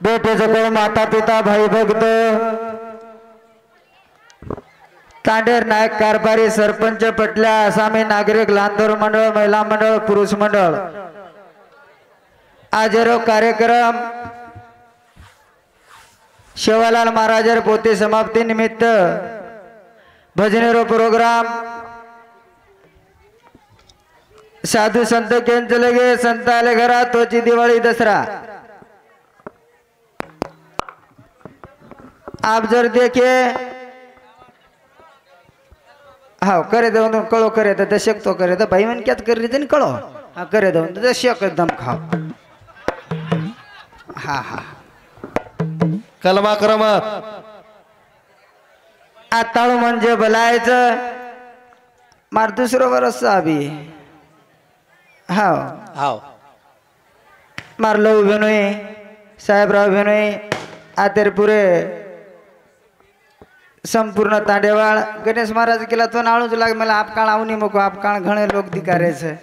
बेटे जगळ माता पिता भाई भक्त तांडेर नायक कारभारी सरपंच पटल्या आसामी नागरिक लांदोर मंडळ महिला मंडळ पुरुष मंडळ आजरो कार्यक्रम शेवालाल महाराजर पोते समाप्ती निमित्त भजनेरो प्रोग्राम साधु संत केंच लगे संत आले घरात तोची दिवाळी दसरा आप जर देखे हाँ करे दो कळो करे तो दशक तो करे तो भाई मन क्या कर रही थी कळो हाँ करे दो दशक दम खाओ हाँ हाँ कलमा क्रमात आताळू म्हणजे बोलायचं मार दुसरं वर्ष अभी हाव हाव मार लव भेनोय साहेबराव भेनोय आतेर पुरे संपूर्ण तांडेवाळ गणेश महाराज केला तो आणूच लाग मला आपकाळ आवनी मको आपकाळ घणे लोक दिकारे छे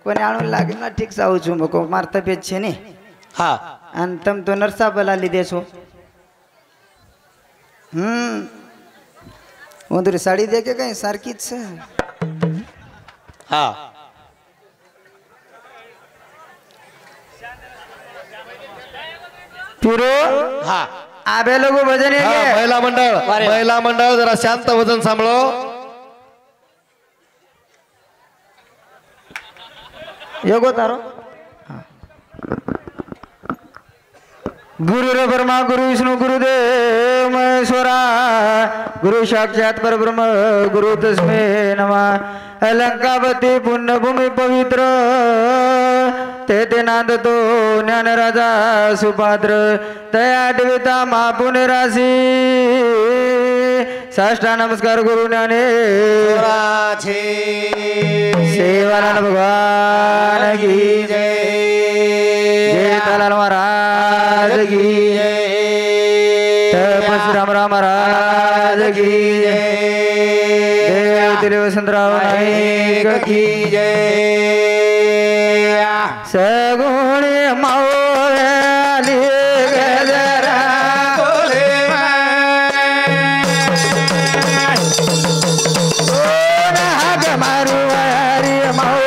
कोने आणून लागे ना ठीक साऊ छु मको मार तबेत छे ने हा आणि तम तो नरसा बला લીધે છો ઓંદરી સાડી દેખે કઈ સારકી જ છે हा पिरो हा आबे लोग भजन हा, महिला मंडळ जरा शांत वजन सांभाळो योगो तारो गुरु ब्रह्मा गुरु विष्णु गुरुदेव महेश्वरा गुरु साक्षात परब्रह्म गुरु तस्मै नमः अलंकावती पुण्यभूमि पवित्र ते नांदतो ज्ञान राजा सुपात्र तया आठविता महापुण्य राशी साष्टा नमस्कार गुरु ज्ञाने सेवालाल भगवान की जय जय तालाल महाराज की जय परशुराम राम महाराज की जय देव तिले वसंतराव नाईक की जय सगुणी माऊली गजरा बोले मारू हरी माऊ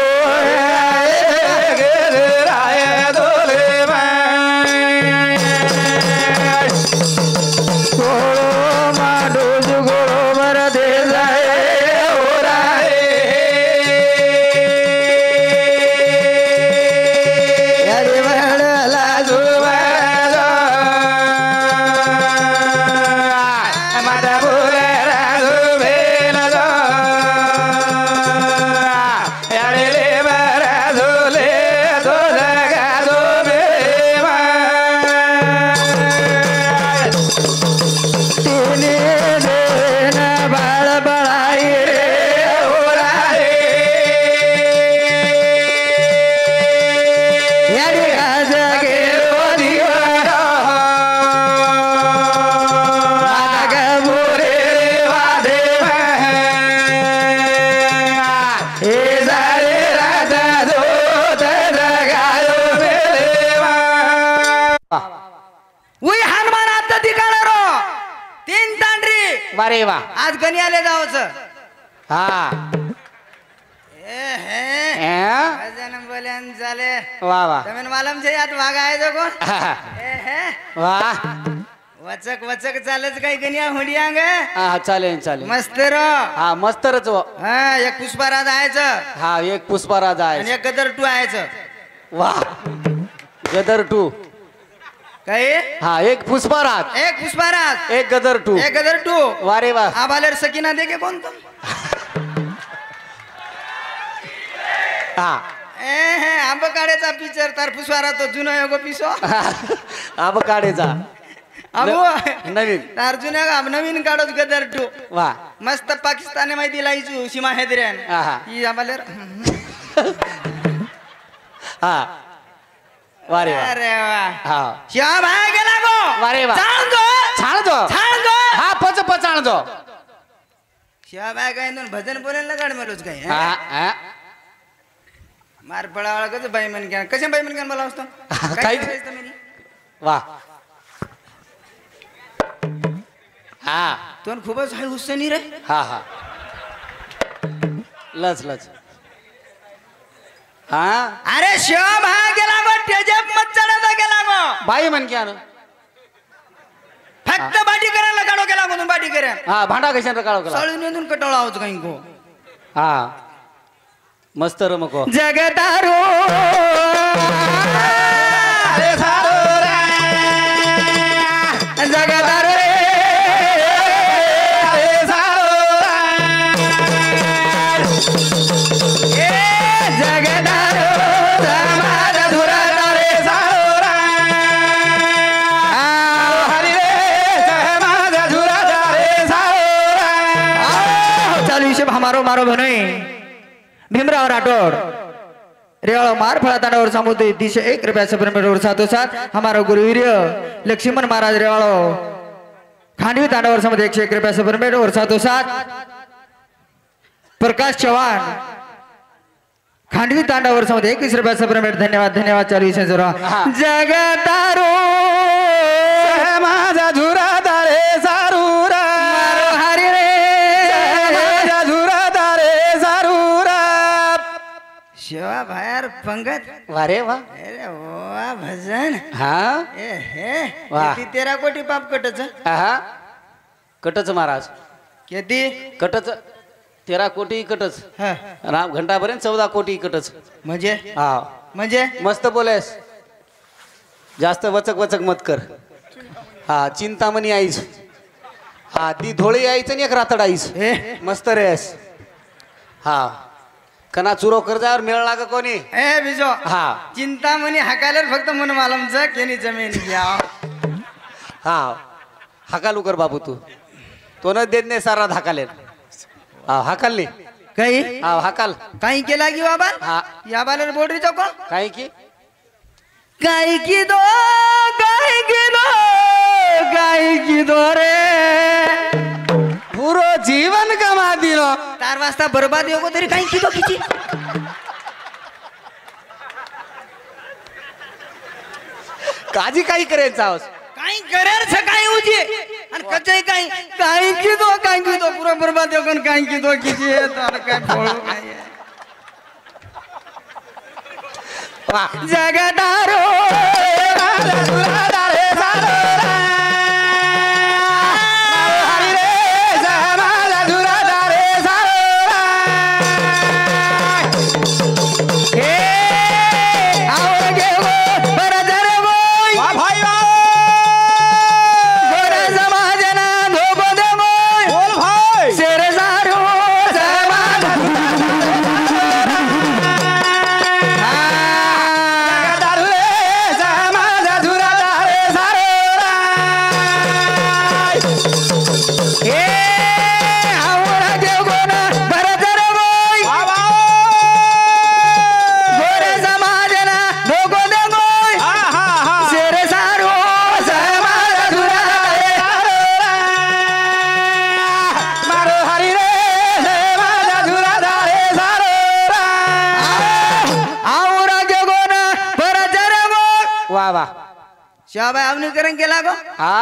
वारे वा आज गणी आले जावच हा भजन बोल्यान झाले वा वा तमेन मालम छे यात वागा आहे जो कोण वा वचक वचक चालच काही गणिया हुंडिया ग हा चालेल चालेल मस्त रो हा मस्तरच हा एक पुष्पराज आहेचं हा एक पुष्पराज आणि आहे एक गदर टू आहेचं वा गदर टू काही हा एक पुष्पराज एक पुष्पराज एक गदर टू एक गदर टू वारे वा आबालेर सकीना देखे कोण तुम हा हे आंब काढायचा पिक्चर तार पुष्परा तो जुनो योगो पिसो आब काढेचा अबो नवीन तार जुन्या नवीन काढत गदर टू वा मस्त पाकिस्तानी माहिती लाईचू सीमा हैदऱ्यान हा ही आबालेर हा वारे वा अरे वा हा शिवा भाई गेला गो वारे वा छाण छाणजो हा पच पचाणजो शिवा भाई काय दोन भजन बोलायला गाड मलोच काय हा हा मार पळावळ कस बाई मन घ्या कशा बाई मन घ्या मला असतो काही वा हा तो खूपच हाय हुस्सेनी रे. हा हा लच लच हा अरे शिवा भाया गेला गो तेजप मत चढायला गेला गो. बाई म्हण की आण फक्त बाटी करायला काढो गेला म्हणून बाटी करा. हा भांडा कशाने काढो केला सळून येऊन कटाळा आहोत काही गो. हा मस्त रमको जगतारो जगतारो हमारो मारो बने भीमराव राठौर रेवाड़ो मार फड़ा तांडवर समुद्र दिशा 1 रुपया सब्रमेट और साथों साथ हमारा गुरुवीर्य लक्ष्मण महाराज रेवाड़ो खांडवी तांडवर समुद्र 101 रुपया सब्रमेट और साथों साथ प्रकाश चौहान खांडवी तांडवर समुद्र 21 रुपया सब्रमेट. धन्यवाद धन्यवाद. चालू इसे जरा जगतारो माझा झुरा दारे सारूरा हरी रे शिवा बाहेर पंगत. वारे वा अरे वा भजन. हा ए हे वाह. किती 13 कोटी पाप कटच. हा कटच महाराज किती कटच 13 कोटी कटच हा, राम घंटापर्यंत 14 कोटी कटच. म्हणजे हा म्हणजे मस्त बोलेस जास्त वचक वचक मत कर. हा चिंतामणी आईस हा ती धोळी आईच आणि एक रातड आईस ए मस्त रेस. हा कना चुरो कर्जावर मेळ लाग कोणी ए बिजो हा चिंतामणी हाकायला फक्त मन मालमच केनी जमीन घ्या. हा हाकालू कर बाबू तू तो न देत नाही सारा हाकाले. हा हाकाल नाही काही हा हाकाल काही केला की बाबा हा या बालेर बोर्डरी चौक काय की काय की दो काय की दो काय की दो रे पूरो जीवन गमा दिलो 4 वाजता बरबाद येऊ तरी काही की दो किती. काजी काही करायचं आहोस काही करेल सकाळी उजी आणि कचाई काही काही की दो पुरा बरबाद येऊ पण काही की दो किती आहे तर काय बोलू काय वा जगदारो शाबाई आवनी करें गेला गो हा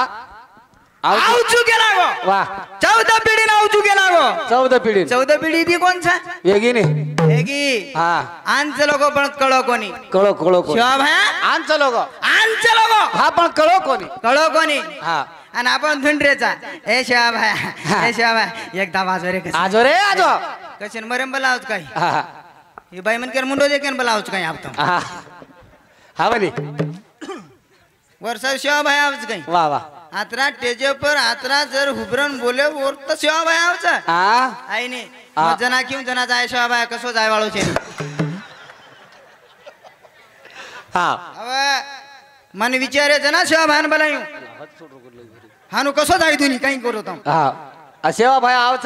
आवचू गेला गो वा 14 पिढी आवचू गेला गो 14 पिढी 14 पिढी ती कोणचा वेगीने हेगी हा आंच लोक पण कळो कोणी कळो कळो कोणी शाबाई आंच लोक हा पण कळो कोणी कळो कोणी हा आणि आपण धुंडरेचा ए शाबाई एकदा वाजो रे कशी आजो रे आजो कशी मरेम बलावच काही हा ही बाई मन कर मुंडो दे केन बलावच काही आपतो हा हा बनी वर्षा शिवाभाई आवच काही वा वा आत्रा टेजे पर आत्रा जर हुबरन बोले और तो शिवाभाई आवच हा आई ने जना क्यों जना जाय शिवाभाई कसो जाय वाळो छे हा હવે મને વિચારે जना शिवाभाई બોલાયું હાનું कसो जाय दुनी काही करू तो हा सेवा भाई आवच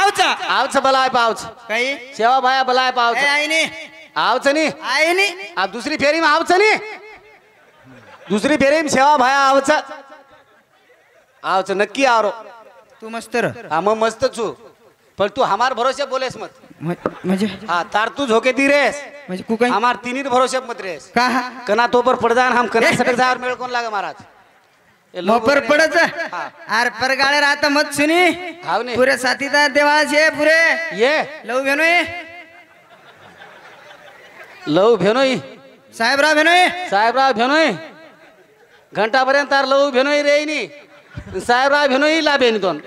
आवच आवच बलाय पावच काही सेवा भाई बलाय पावच ए आई ने आवच नी आई ने आ दुसरी फेरी में आवच नी दुसरी फेरी में सेवा भाई आवच आवच नक्की आवरो तू मस्त र हा मग मस्त छु पण तू हमार भरोसे बोलेस मत म्हणजे हा तार तू झोके दी रेस म्हणजे कु काही हमार तीन भरोसे मत रेस का कना तो पर पड़दान हम कना सटक जावर मेल कोन लागे महाराज मोपर पडच आर परगाळे राहता मत सुनी हाव ने पुरे साथीदार देवाळाचे पुरे ये लव भेनोय लव भेनोई साहेबराव भेनोय साहेबराव भेनोई घंटापर्यंत तार लव भेनोई रेनी साहेबराव भेनोई लाभेनी दोन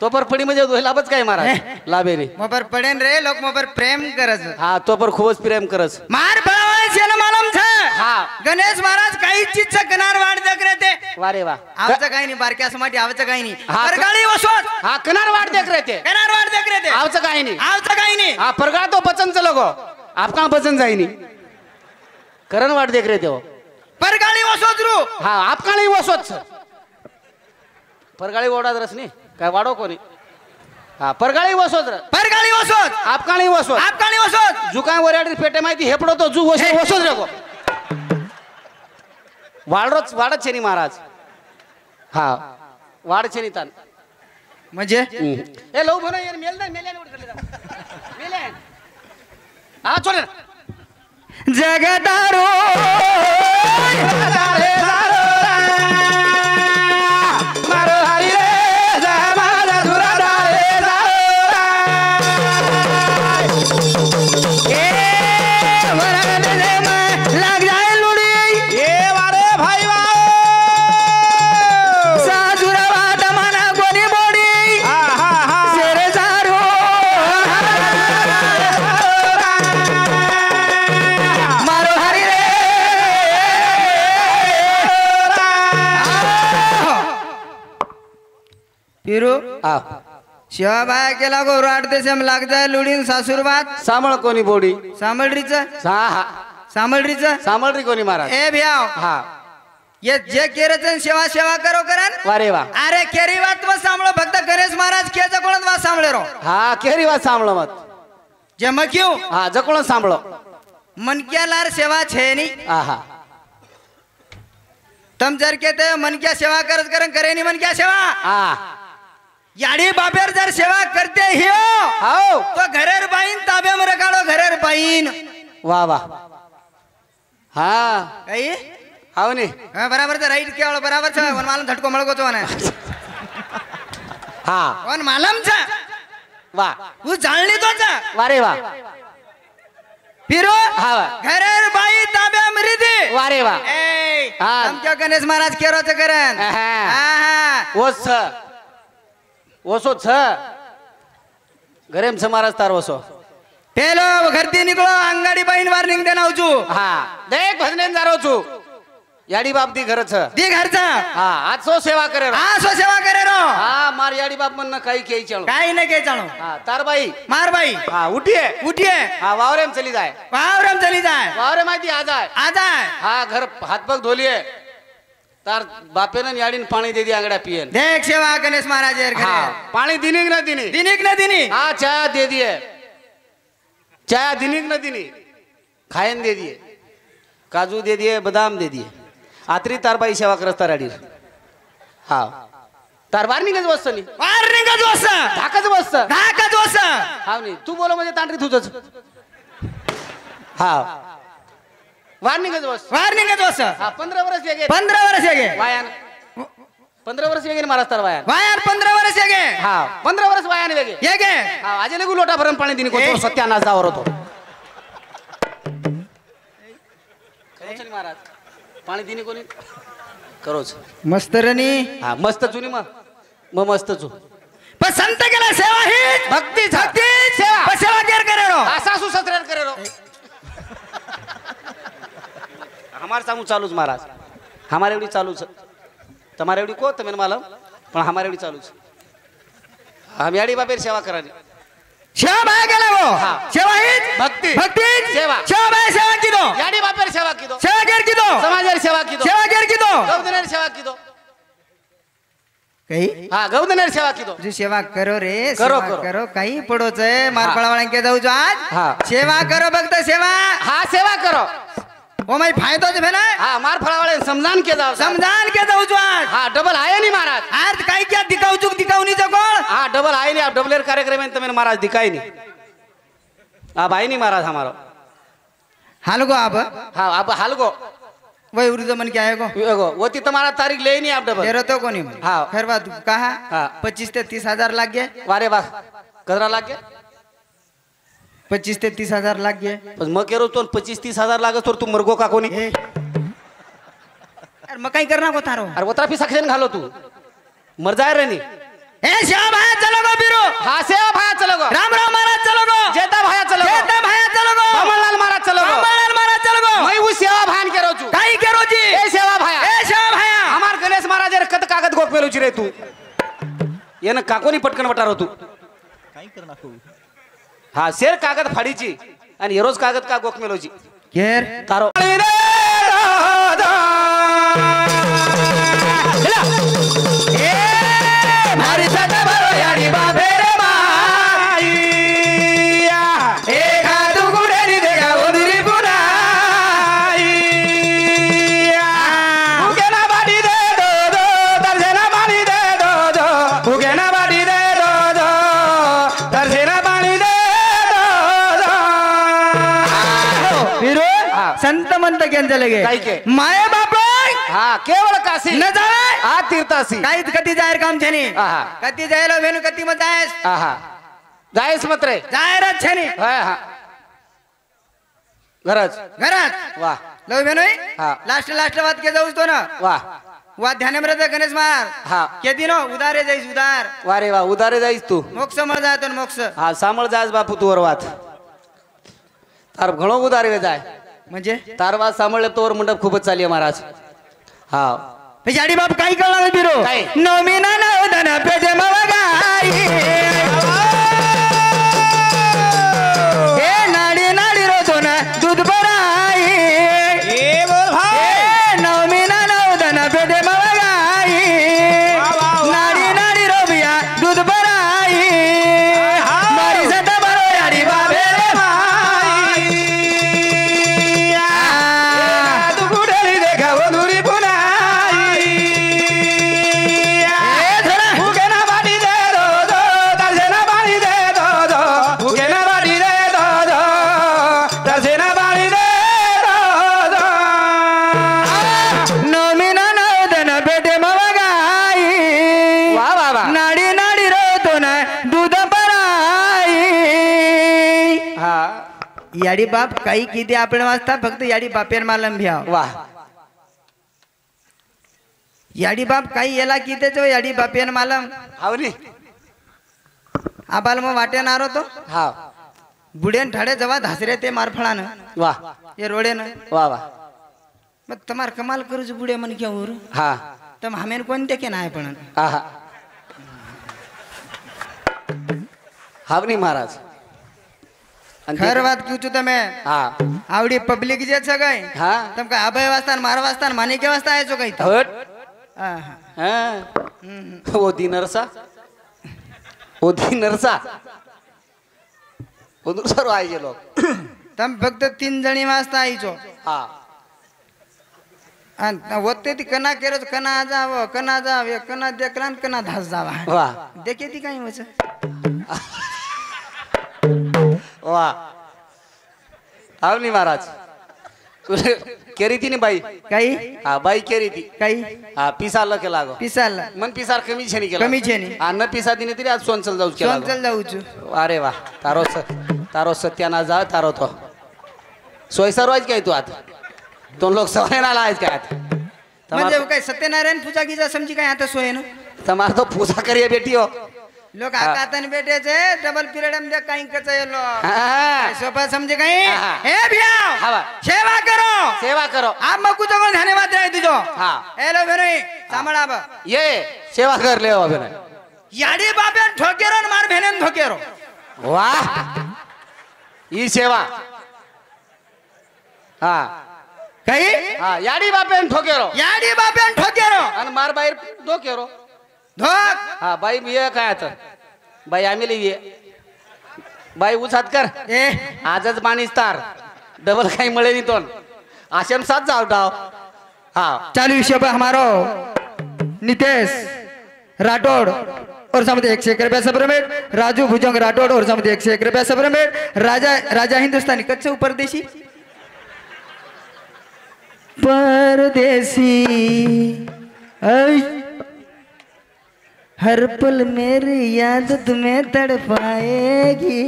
तो पर पडी म्हणजे लाभच काय मारा लाभेनी मोपर पडेन रे लोक मोपर प्रेम करज हा तो पर खूपच प्रेम करस मार पळावाय छे ना मालूम छ हा गणेश महाराज काही चीज किनार वाट देख रे ते वारे वा आवचं काही नाही बारक्या समाटी आवचं काही नाही हा, परगाळी वसवत हा किनार वाट देख रे ते किनार वाट देख रे ते आवचं काय नाही आवचं काही नाही हा परगाळ तो बचनच लगो आपका बचन जाईनी करण वाट देख रे तो परगाळी वसवत रू हा आपका नाही वसवत परगाळी ओढात रस नाही काय वाढो कोणी हा परगाळी वसवत र परगाळी वसवत आपका नाही वसवत आपकाणी वसवत जुकाय वऱ्याडी पेटे माहिती हेपडो तो जू वसवत रे गो वाढत छेनी महाराज हा वाढ छेनी तान म्हणजे ए लव म्हणो यार मेल नाही मेल्याने उठ मेले हा छोड़ जगदारो मारो हरी रे जमादा धुरा रे ए वरने में लग जाए लुड़ी ए वारे भाई वाओ साजुरवा दमाना गोनी बोडी हा हा हा सेरे जारो मारो हरी रे पिरू आ शिवाबाया केला गो राट देशम लाग जाय लुडीन सासूरबाद सामळ कोणी बोडी सामळरीच हा हा सामळरीच सामळ रे कोणी महाराज ए भ्याव हा ये जे केरचन सेवा करो करन वारे वा अरे केरी वात मत सांभळो फक्त गणेश महाराज के जकोळत वात सांभळे रो हा केरी वात सामळ मत जे मक्यू हा जकोळ सामळ मनक्या लार सेवा छे नी हा हा तम जर के ते मनक्या सेवा करत करन करे नी मनक्या सेवा हा याडी बापेर जर सेवा करते हियो हाओ तो घरेर बाईन ताबे में रखाडो घरेर बाईन वा वा हा काही हाव नी हा, बराबर तर राईट केवळ बराबर छ वन मालम झटको मळको तो ना हा वन मालम छ वा तू जाणली तो छ वारे वा फिरो हा घरेर बाई ताबे मृदी वारे वा ए हा. आमच्या गणेश महाराज केरोच करन आहा. आहा. ओस ओसो छ घरेम छ महाराज तार ओसो पेलो घरती निकलो अंगाडी बाईन वार निघते नावचू हा देख भजनेन जारो छु याडी बाप दी घर छ दी घरचा हा आज सो सेवा करे रो आ सो सेवा करे रो हा मार याडी बाप मन काही केई चलो काही नाही के चाणो हा तार बाई मार बाई हा उठिए उठिए हा वावरेम चली जाए वावरम चली जाय वावरे माहिती आ जाए आ जाय हा घर हाथ पग धोलिए तार बापे ने याडी पाणी दे दी आंगड़ा पियन देख सेवा गणेश महाराज यार हा घरे पाणी दिनिक न दिनी दिनिक न दिनी हाँ चाय दे दिए चाय दिनिक न दिनी खायन दे दिए काजू दे दिए बादाम दे दिए आतरी तारबाई सेवा करस ताराडी हा तारबार निघच बसत नी वार निघत वस धाकच बसत धाकत वस हा नी तू बोलो म्हणजे तांडरी तुझच हा वार निघच बस वार निघत वस हा 15 वर्ष वेगे 15 वर्ष गे वायान 15 वर्ष वेगे महाराज तार वायान वायर 15 वर्ष गे हा 15 वर्ष वायान वेगे ये गे हा आजे लगू लोटा भरून पाणी दिनी को सत्यानाश जावर होतो खरोच नी महाराज पाणी दिनी कोणी करोच मस्त रनी हा मस्त चुनी मग मस्त चू पण संत केला सेवा ही भक्ती भक्ती सेवा. पण सेवा केर करे रो सासू ससऱ्यान करे रो हमार सामू चालूच महाराज हमारे एवढी चालूच तुम्हारे एवढी को तुम्हें मालूम पण हमारे एवढी चालूच हम याडी बापेर सेवा करानी सेवा बाय केला वो हा. सेवा ही भक्ती भक्ती सेवा. सेवा बाय सेवा की दो याडी बापेर सेवा की दो सेवा केर की दो समाजेर सेवा की दो सेवा केर की दो गौदनेर सेवा की दो काही हा गौदनेर सेवा की दो जो सेवा करो रे करो, सेवा करो. करो काही पडोच आहे मारपळावाळ्या के जाऊ जो हा. आज सेवा करो फक्त सेवा हा सेवा करो ओ माई फायदो जे भेना हा मार फळावाळे समजान के जाओ समजान के जाऊ जो आज हा डबल आहे नी महाराज आज काही क्या दिखाऊ चुक दिखाऊनी जगोळ हा डबल आहे नी आप डबलेर कार्यक्रम में तुम्हें महाराज दिखाई नी आप आई नी महाराज हमारो हालगो आप हाँ अब हालगो वही उर्दू मन क्या है को एगो वो ती तुम्हारा तारीख ले ही नहीं आप डबल तेरा तो कोनी हाँ। खैर बात कहा हाँ। 25 से 30,000 लाग गए वारे वाह कदरा लाग गया 25 से 30,000 लाग गए पण मग केरो तो 25-30 हजार लागत तर तू मरगो का कोणी ए यार मकाई करना को थारो अरे वतरा पी सक्सेन घालो तू मर जाय रे नी ए श्याम भाया चलो गो बीरो हा सेवा भाया चलो गो राम राम महाराज चलो गो जेता भाया चलो गो जेता भाया चलो गो बामणलाल महाराज चलो गो बामणलाल महाराज चलो गो मैं वो सेवा भान करो छु काई करो जी ए सेवा भाया ए श्याम भाया हमार गणेश महाराज रे कत कागद गोक पेलो छि रे तू येन काकोनी पटकन वटारो तू काय करणार तू हा शेर कागद फाडीची आणि हे रोज कागद का गोक मेलोची केर तारो ए मारी सदा बरो याडी बाबे रे माई ए खादू गुडेरी देगा उदरी पुनाई फुगेना बाडी दे दो दो दर्शना बाडी दे दो दो फुगेना बाडी दे दो दो दर्शना बाडी दे दो दो फिर हाँ। संत मंत केन चले काई के? गए माये बाप हा केवळ काशी न जावे आ तीर्थासी काही कधी जाहीर काम छे नहीं आहा। कधी जायलो वेणू कधी मत जायस आहा जायस मत रे जाहीरच छे नहीं हा हा घरच घरात वाह लो वेणू हाँ। लास्ट लास्ट बात के जाऊस तो ना वाह वा ध्यान में रहते गणेश मार हाँ। के दिनो उदारे जाईस उदार वारे वा उदारे जाईस तू मोक्ष मर जाय तो मोक्ष हा सांभळ जायस बापू तू वात तार घणो उदारे जाय म्हणजे तार वात सांभळले तोवर मंडप खूपच चालली आहे महाराज हा पिजाडी बाप काही कळला बिरो काय? नवमीना नवदन पेजे मवगाई हे नाडी नाडी रोजोन दूध भराई ए बोल हे नवमीना नवदन पेजे मवगाई नाडी नाडी रोबिया दूध भराई मारी सदा बरो याडी बाबे रे माई तू गुडेरी देखा वधुरी पुनाई ए थोडा फुगेना बाडी दे दो दो दर्शना बाडी दे दो दो फुगेना बाडी दे दो दो दर्शना बाडी दे दो दो नवमीना नवदन पेटे मवगाई वाह वाह वाह नाडी नाडी रोतो ना दूध भराई हा याडी बाप काही किती आपण वाचता फक्त याडी बापेर मालम भ्याव वाह याडी बाप काही याला किती तो याडी बापेर मालम हावनी आबाल मग वाटे नारो तो हा बुडेन ठाडे जवा धासरे ते मारफळानं वाह ये रोडेनं वाह वाह मग तुम्हार कमाल करूच बुडे मन क्या उर हा तम हमेन कोणते के नाही पण आहा हावनी महाराज आणि खर बात पूछू તમે हा आवडी पब्लिक जे છે કઈ हा તમ કઈ આભાઈ વાસ્તા મારા વાસ્તા માની કે વાસ્તા આયો છો કઈ તો हट आहा. हा ओधी नरसा ओधी नरसा ओधूर सर्व आहे लोक तम फक्त 3 जणी वास्ता आई છો हा आणि होते ती कना केरो कना जाव कना देखला कना धास जावा वाह देखे ती काही वच वाह हावनी महाराज तुले केरी थी नी बाई काही हा बाई केरी थी काही हा पिसार लके लागो पिसाल मन पिसार कमी छेनी केला कमी छे नी हा न पिसा दिने तरी आज सोनचल जाऊ केला चल जाऊ छु अरे वाह तारो सत्याना जा तारो तो सोयसर वाज काय तू आता दोन लोक सवयना लायच काय म्हणजे काय सत्यनारायण पूजा कीजा समजी काय आता सोय न तमार तो पूजा करिए बेटी हो लोग आकातन बेटे छे डबल पीरियड में देख काई कचे लो हाँ। सोपा समझे कहीं हाँ। हे भैया हाँ। सेवा करो सेवा करो आप मकु जगन धन्यवाद दे दीजो हाँ। हेलो बेरे सामळ आब ये सेवा कर ले अबे याडी बापेन ठोकेरो न मार बहनेन ठोकेरो वाह ई सेवा हाँ कहीं हाँ याडी बापेन ठोकेरो याडी बापेन ठोकेरो आणि मार बाहेर ठोकेरो धोक हा बाई ये काय आता बाई आम्ही ये बाई उसात कर ए आजच पाणीच तार डबल काही मळे नाही तोन आशम साथ जाव डाव हाँ चालू विषय पर हमारो नितेश राठौड़ और समझे 101 रुपया सब पेमेंट राजू भुजंग राठौड़ और समझे 101 रुपया सब पेमेंट राजा हिंदुस्तानी कच्चे ऊपर देशी परदेसी ऐ, हर पल मेरी याद तुम्हें तड़पाएगी,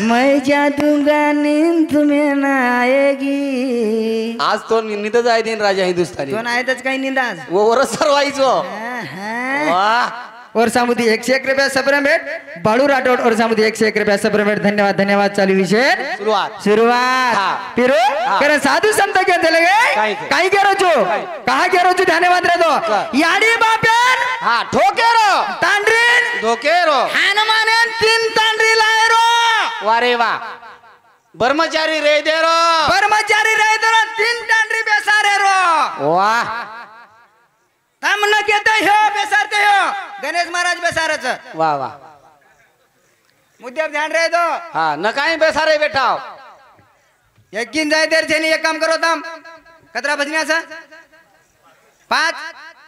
मैं जादूंगा नींद तुम्हें ना आएगी। आज तो नींद जाय दिन राजा हिंदुस्थानी तो नाहीतच काही निंदाज वो वर सरवायचो वाह और सामुदी 101 रुपया सब्र भेट बाळू राठोड और सामुदी 101 रुपया सब्र भेट धन्यवाद धन्यवाद चालू विषय शुरुआत हाँ। फिर कारण साधु संत के चले गए काही करो जो कहा करो जो धन्यवाद रे दो याडी बापेन हाँ ठोकेरो तांड्रीन धोकेरो हनुमाने 3 तांड्री लाए रो वारे वाह ब्रह्मचारी रे दे रो कर्मचारी रहे तो 3 तांड्री बेसारे रो वाह तम न कहते हो बेसारते हो गणेश महाराज बेसारच वाह वाह मुद्दे ध्यान रहे दो हाँ न काही बेसारे बैठाओ यकीन जाय देर छेनी एक काम करो तम कतरा भजन्याचा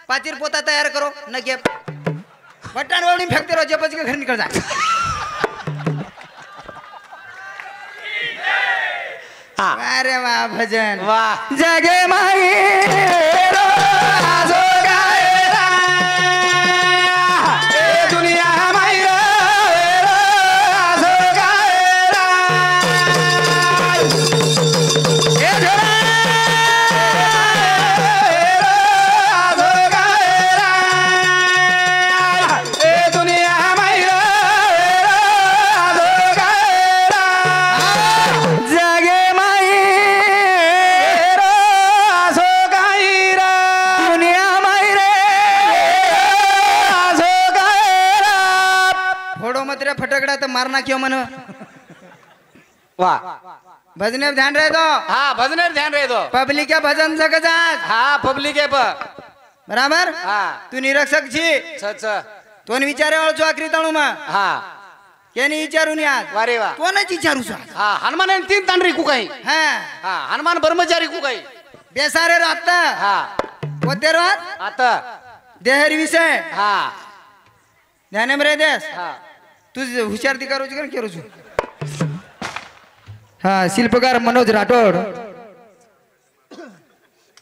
5 पोता तयार करो न के बटन वळून फेकते रो जपच के घर निकल जा हाँ अरे वाह भजन वाह जगे माई रो आजो गाएरा ए दुनिया माई रो आजो गाएरा ए जोरा आजो गाएरा ए दुनिया माई रो आजो गाएरा जगे फटकड़ा तो मारना क्यों मन वाह भजने ध्यान रहे दो हाँ भजन ध्यान रहे दो पब्लिक के भजन सकजात हाँ पब्लिक है पर बराबर हाँ तू निरक्षक छी अच्छा तो विचारे वाळो आखरी ताणू मा हाँ केनी विचारून याद वारे वाह तो नच विचारू सा हाँ हनुमान 3 तांडरी कुकाई हां हाँ हनुमान ब्रह्मचारी कुकाई बेसारे रात हाँ कोते रात आता देहरी विषय हाँ ध्यान में रहे देस हाँ तू हुशार ती करू का करू हाँ शिल्पकार मनोज राठोड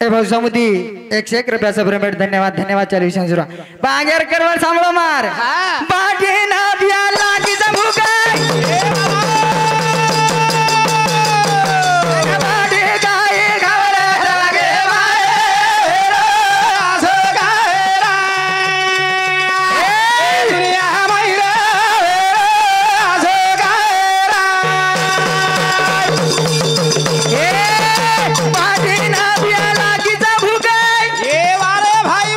ए भाऊ समुदी 101 रुपया सब्र भेट धन्यवाद धन्यवाद चालू विषय बागेर करवळ सांभळो मार हाँ बाटी ना बिया लागी जमू काय बाटी काय गावला लागे माये रो आसो गायरा ए दुनिया मायरा आसो गायरा ए बाटी ना बिया लागी जमू काय ये वारे भाई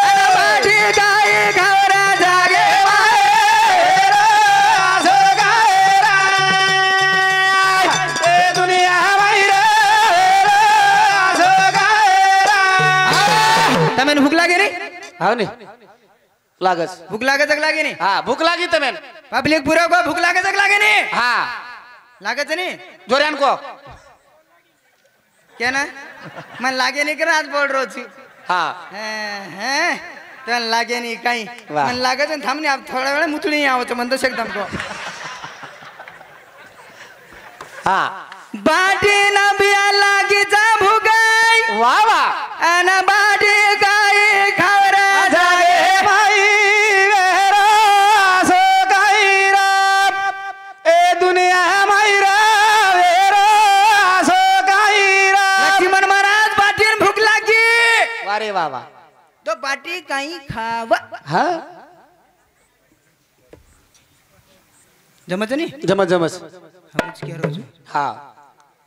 अरे बाटी काय गावरा जागे माये रो आसो गायरा ए दुनिया मायरा आसो गायरा तमेन भूक लागे नी हाँ नहीं लागस भूक लागे जग लागे नी हाँ भूक लागी तमेन पब्लिक पूरा को भूक लागे जग लागे नी हाँ लागत नी जोरियान को क्या ना मन लागे नी कर आज बोल रोज हाँ हैं तो लागे नी काही वाह. मन लागत न थांबनी आप थोडा वेळ मुतळी नाही आवत म्हणतो एकदम को हाँ बाटी ना बिया लागी जा भुगाई वाह वाह अन बाटी काय खावरा जागे भाई वेरो आसो काईरा ए दुनिया माईरा वेरो आसो काईरा लक्ष्मण महाराज बाटीन भूक लागी वारे वाह वाह तो बाटी काही खावा हाँ जमत नी जमस जमस हाँ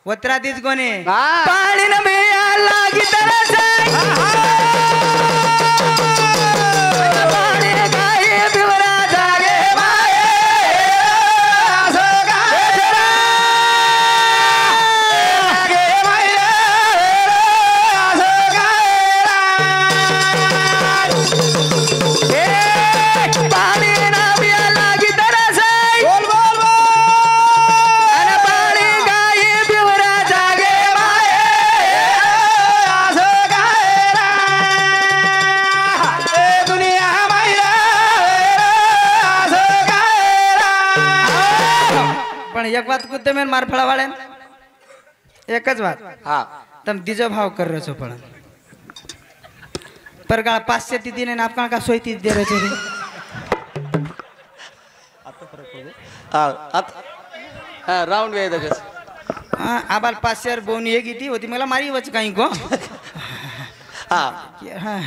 वत्रा तीच कोणी हाँ. पाणी न बिया लागी तरस पाणी काही पिवरा जागे माये आसो गायरा जागे माये आसो गायरा ए पाणी न बिया लागी तरस बोल बोल अन पाणी काही पिवरा जागे माये आसो काईरा ए दुनिया माईरा वेरो आसो काईरा पण एक बात कुत्ते में मार फळा वाळ्या एकच बात हा तम दिजो भाव कर रहे छो पड़न पर का 500 ती दिन आपका का सोई ती दे रहे छे हा राऊंड वे दगस हां आबाल 500 बोनी एक ती होती मला मारी वच काही को हा हां